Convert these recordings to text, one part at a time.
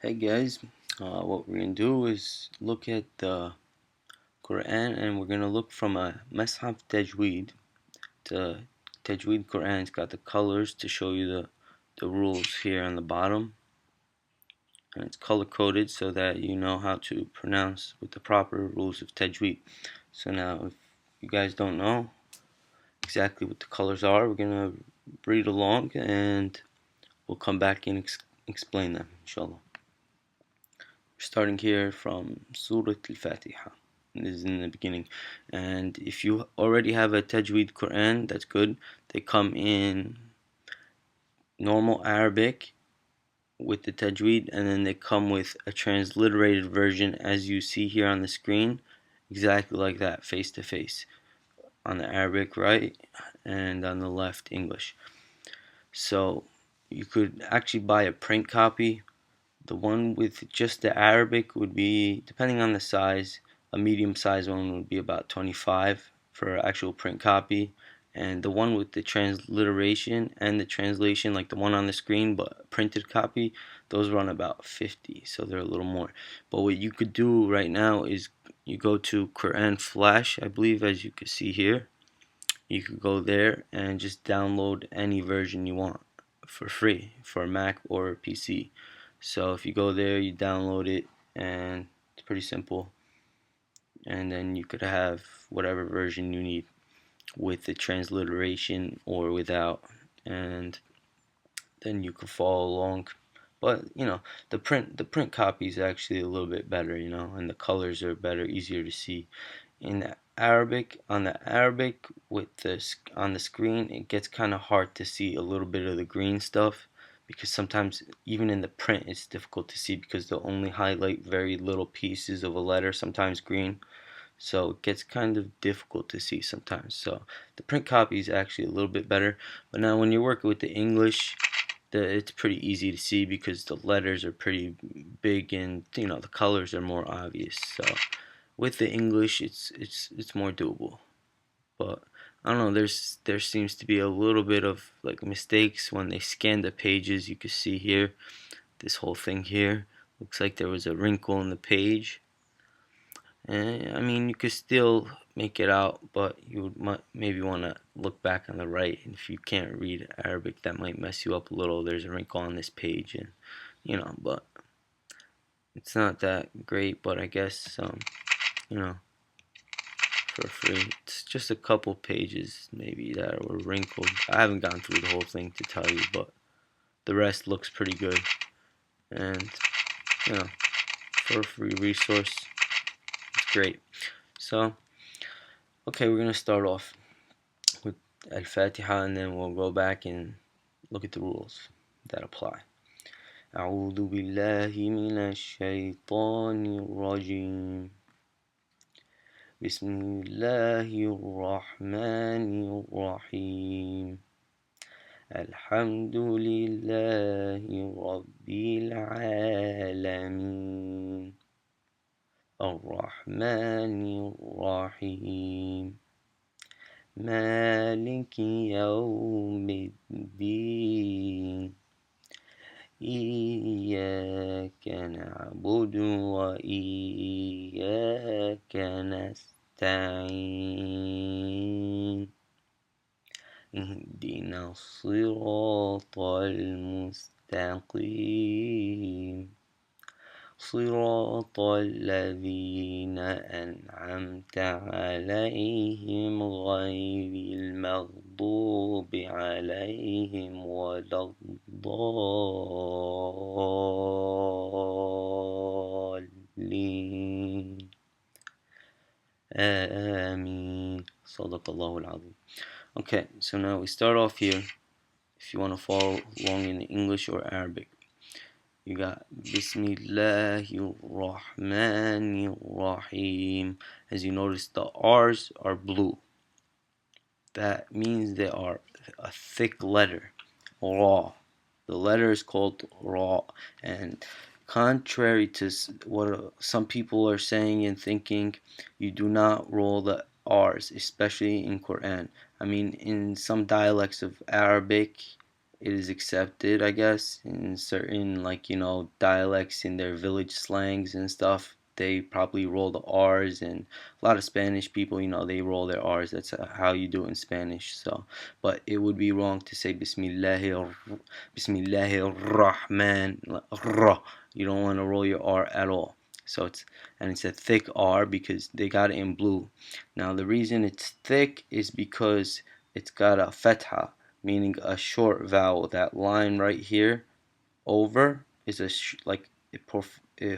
Hey guys, what we're gonna do is look at the Quran, and we're gonna look from a Mashaf Tajweed. The Tajweed Quran's got the colors to show you the rules here on the bottom, and it's color coded so that you know how to pronounce with the proper rules of Tajweed. So now, if you guys don't know exactly what the colors are, we're gonna read along, and we'll come back and explain them, inshallah. Starting here from Surah Al-Fatiha. This is in the beginning. And if you already have a Tajweed Quran, that's good. They come in normal Arabic with the Tajweed, and then they come with a transliterated version as you see here on the screen, exactly like that, face to face. On the Arabic right, and on the left English. So you could actually buy a print copy. The one with just the Arabic would be, depending on the size, a medium size one would be about 25 for an actual print copy. And the one with the transliteration and the translation, like the one on the screen but printed copy, those run about 50, so they're a little more. But what you could do right now is you go to Quran Flash, I believe, as you can see here. You could go there and just download any version you want for free for Mac or PC. So if you go there, you download it, and it's pretty simple. And then you could have whatever version you need with the transliteration or without, and then you could follow along. But the print copy is actually a little bit better, and the colors are better, easier to see. In the Arabic, on the Arabic with this on the screen, it gets kind of hard to see a little bit of the green stuff, because sometimes even in the print it's difficult to see because they'll only highlight very little pieces of a letter, sometimes green. So it gets kind of difficult to see sometimes. So the print copy is actually a little bit better. But now when you're working with the English, it's pretty easy to see because the letters are pretty big, and the colors are more obvious. So with the English, it's more doable. But I don't know. There seems to be a little bit of like mistakes when they scan the pages. You can see here, this whole thing here looks like there was a wrinkle in the page. And I mean, you could still make it out, but you would maybe want to look back on the right. And if you can't read Arabic, that might mess you up a little. There's a wrinkle on this page, and but it's not that great. But I guess you know, for free, it's just a couple pages maybe that were wrinkled. I haven't gone through the whole thing to tell you, but the rest looks pretty good. And you know, for a free resource, it's great. So, okay, we're gonna start off with Al-Fatiha, and then we'll go back and look at the rules that apply. أعوذ بالله من الشيطان الرجيم. بسم الله الرحمن الرحيم. الحمد لله رب العالمين. الرحمن الرحيم. مالك يوم الدين. إياك نعبد وإياك نستعين. اهدنا الصراط المستقيم. صراط الذين أنعمت عليهم غير المغضوب عليهم ولا الضالين. آمين. صدق الله العظيم. Okay, so now we start off here. If you want to follow along in English or Arabic, you got Bismillahir Rahmanir Rahim. As you notice, the R's are blue. That means they are a thick letter. Ra. The letter is called Ra. And contrary to what some people are saying and thinking, you do not roll the R's, especially in Quran. I mean, in some dialects of Arabic it is accepted, I guess, in certain, like, dialects in their village slangs and stuff. They probably roll the R's, and a lot of Spanish people, they roll their R's. That's how you do it in Spanish. So, but it would be wrong to say Bismillahir Rahman. You don't want to roll your R at all. So it's a thick R because they got it in blue. Now the reason it's thick is because it's got a fetha, meaning a short vowel. That line right here over is like it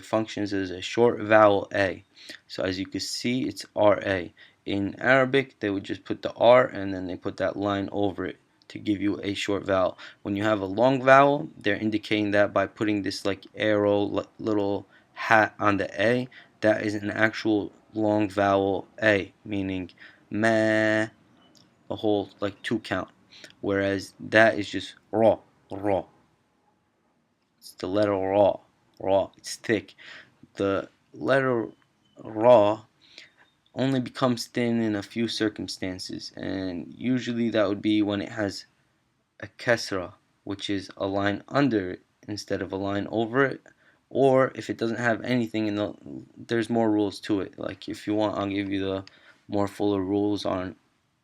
functions as a short vowel A. So as you can see, it's RA. In Arabic, they would just put the R and then they put that line over it to give you a short vowel. When you have a long vowel, they're indicating that by putting this like arrow little hat on the A. That is an actual long vowel A, meaning ma, a whole like 2 count. Whereas that is just raw, raw. It's the letter raw, raw. It's thick. The letter raw only becomes thin in a few circumstances, and usually that would be when it has a kesra, which is a line under it instead of a line over it, or if it doesn't have anything there's more rules to it. Like if you want, I'll give you the more fuller rules on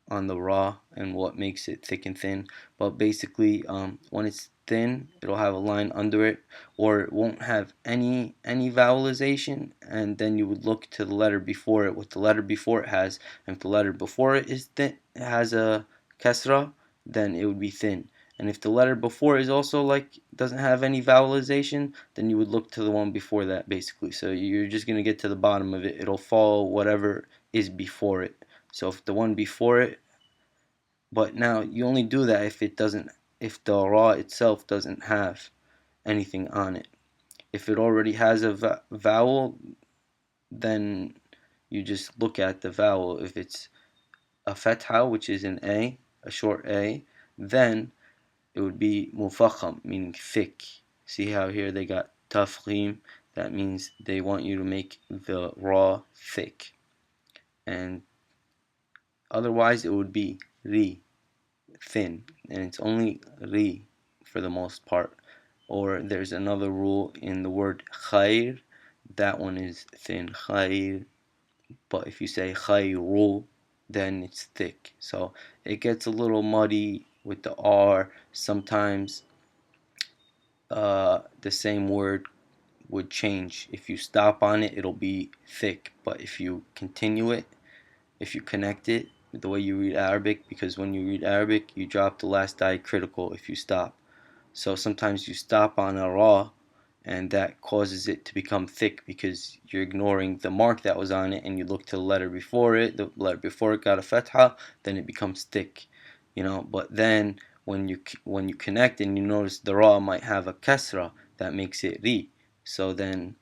the raw and what makes it thick and thin. But basically, when it's thin, it'll have a line under it, or it won't have any vowelization, and then you would look to the letter before it, what the letter before it has. And if the letter before it is thin, it has a kasra, then it would be thin. And if the letter before is also like doesn't have any vowelization, then you would look to the one before that, basically. So you're just gonna get to the bottom of it. It'll follow whatever is before it. So if the one before it, but now you only do that if the raw itself doesn't have anything on it. If it already has a vowel, then you just look at the vowel. If it's a fatha, which is an A, a short A, then it would be mufakham, meaning thick. See how here they got tafkhim? That means they want you to make the raw thick. And otherwise it would be ri, thin, and it's only ri for the most part. Or there's another rule in the word khair, that one is thin, khair. But if you say khayru, then it's thick. So it gets a little muddy with the R. Sometimes the same word would change. If you stop on it, it'll be thick. But if you continue it, if you connect it the way you read Arabic, because when you read Arabic, you drop the last diacritical if you stop. So sometimes you stop on a ra, and that causes it to become thick because you're ignoring the mark that was on it, and you look to the letter before it. The letter before it got a fatha, then it becomes thick, But then when you connect and you notice the ra might have a kasra, that makes it ri. So then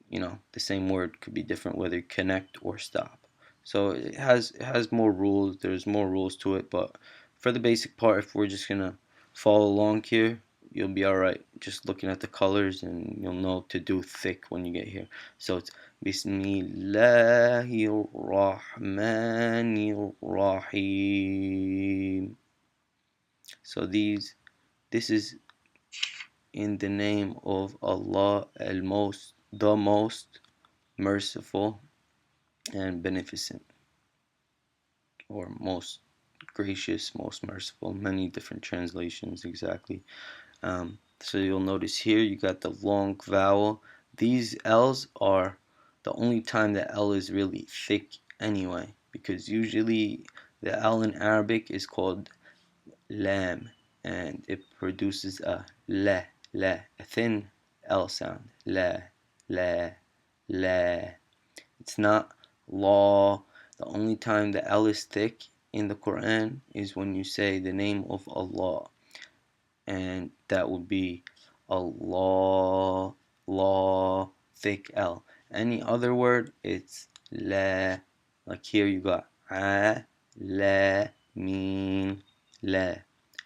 the same word could be different whether you connect or stop. So it has more rules. There's more rules to it, but for the basic part, if we're just gonna follow along here, you'll be all right. Just looking at the colors, and you'll know to do thick when you get here. So it's Bismillahir Rahmanir Rahim. So this is in the name of Allah, the most merciful and beneficent, or most gracious, most merciful. Many different translations exactly. So you'll notice here you got the long vowel. These L's are the only time that L is really thick anyway, because usually the L in Arabic is called lam, and it produces a la, la, a thin L sound. La, la, la. It's not law. The only time the L is thick in the Quran is when you say the name of Allah, and that would be Allah, law, thick L. Any other word, it's la. Like here you got a, la, mean, la.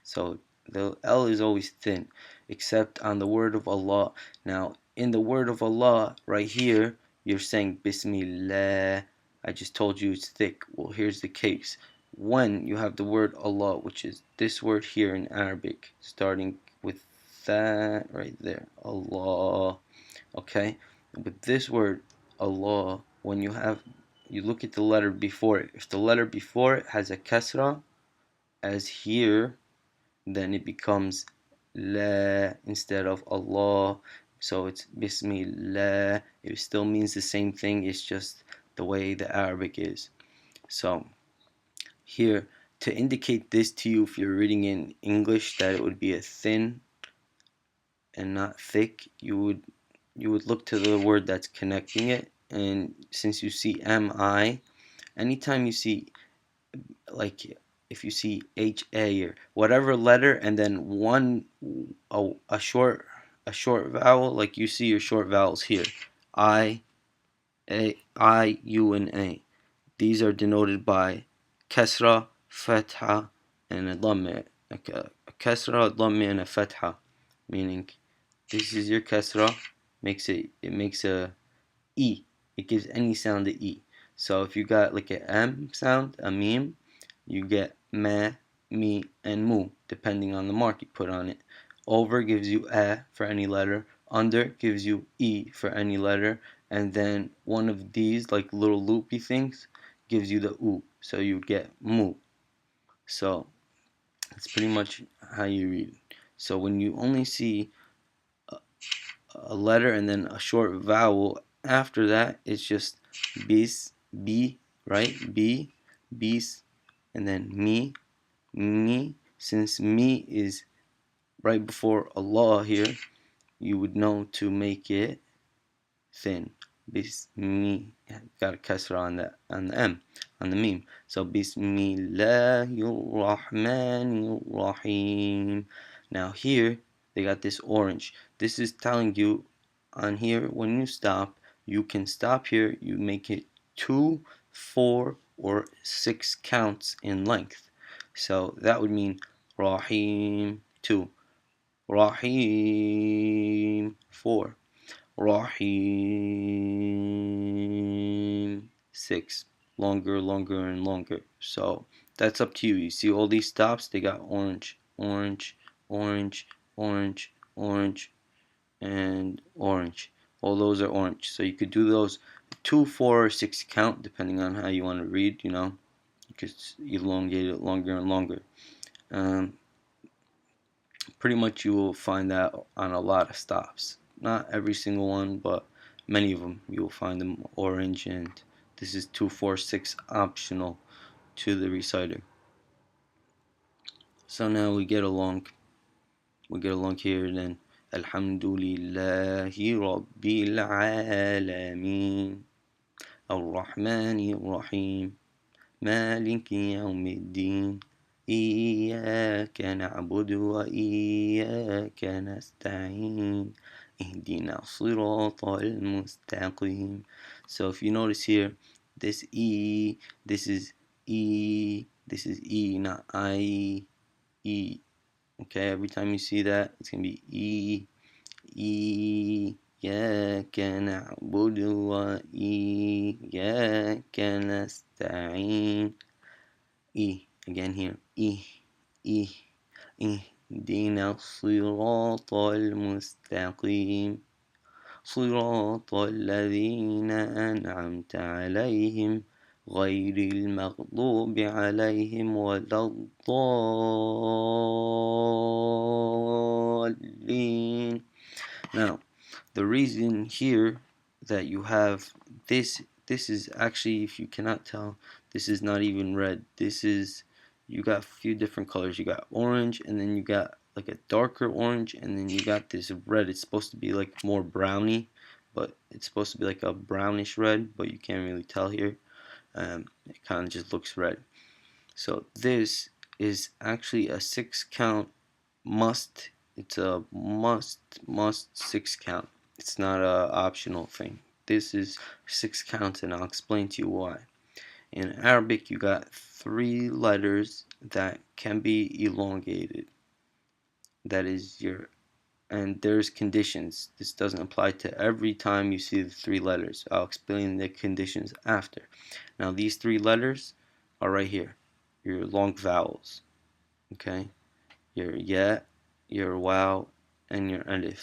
So the L is always thin, except on the word of Allah. Now, in the word of Allah, right here, you're saying Bismillah. I just told you it's thick. Well, here's the case. when you have the word Allah, which is this word here in Arabic, starting with that right there, Allah. Okay, with this word Allah, when you look at the letter before it. If the letter before it has a kasra, as here, then it becomes la instead of Allah. So it's Bismillah. It still means the same thing. It's just the way the Arabic is. So here, to indicate this to you, if you're reading in English, that it would be a thin and not thick, you would look to the word that's connecting it. And since you see mi, anytime you see, like, if you see ha or whatever letter and then one a short vowel, like you see your short vowels here, I, I, U, and A. These are denoted by kasra, fatha, and a dhamma. Like a kasra, a dhamma, and a fatha, meaning this is your kasra, it makes a E. It gives any sound a E. So if you got like a M sound, a meme, you get ma, mi, and mu, depending on the mark you put on it. Over gives you a for any letter. Under gives you E for any letter. And then one of these, like little loopy things, gives you the U. So you get mu. So that's pretty much how you read. So when you only see a letter and then a short vowel after that, it's just bis, b, right? B, bis, and then me. Since me is right before Allah here, you would know to make it thin. Bismi, got a kasra on the m, on the meme. So Bismillahirrahmanirrahim. Now here they got this orange. This is telling you on here when you stop, you can stop here. You make it 2, 4, or 6 counts in length. So that would mean Rahim 2, Rahim 4. Rahim 6. Longer, longer, and longer. So that's up to you. You see all these stops? They got orange, orange, orange, orange, orange, and orange. All those are orange. So you could do those 2, 4, or 6 count depending on how you want to read. You could elongate it longer and longer. Um, Pretty much you will find that on a lot of stops. Not every single one, but many of them you will find them orange, and this is 246 optional to the reciter. So now we get along here then. Alhamdulillahi Rabbil Alameen Ar-Rahmanir Rahim Maliki Yawmiddin إياك نعبد وإياك نستعين اهدنا الصراط المستقيم. So if you notice here, this E, this is E, this is E, not I, E. Okay, every time you see that, it's going to be E, إياك نعبد وإياك نستعين. E. Again here, اهدنا الصراط المستقيم صراط الذين أنعمت عليهم غير المغضوب عليهم ولا الضالين. Now, the reason here that you have this is actually, if you cannot tell, this is not even red. You got a few different colors. You got orange, and then you got like a darker orange, and then you got this red. It's supposed to be like more browny, but it's supposed to be like a brownish red, but you can't really tell here. It kind of just looks red. So this is actually a 6 count must. It's a must 6 count. It's not a optional thing. This is 6 counts, and I'll explain to you why. In Arabic, you got 3 letters that can be elongated. That is and there's conditions. This doesn't apply to every time you see the 3 letters. I'll explain the conditions after. Now these 3 letters are right here. your long vowels. Okay, your ya, your wow, and your alif.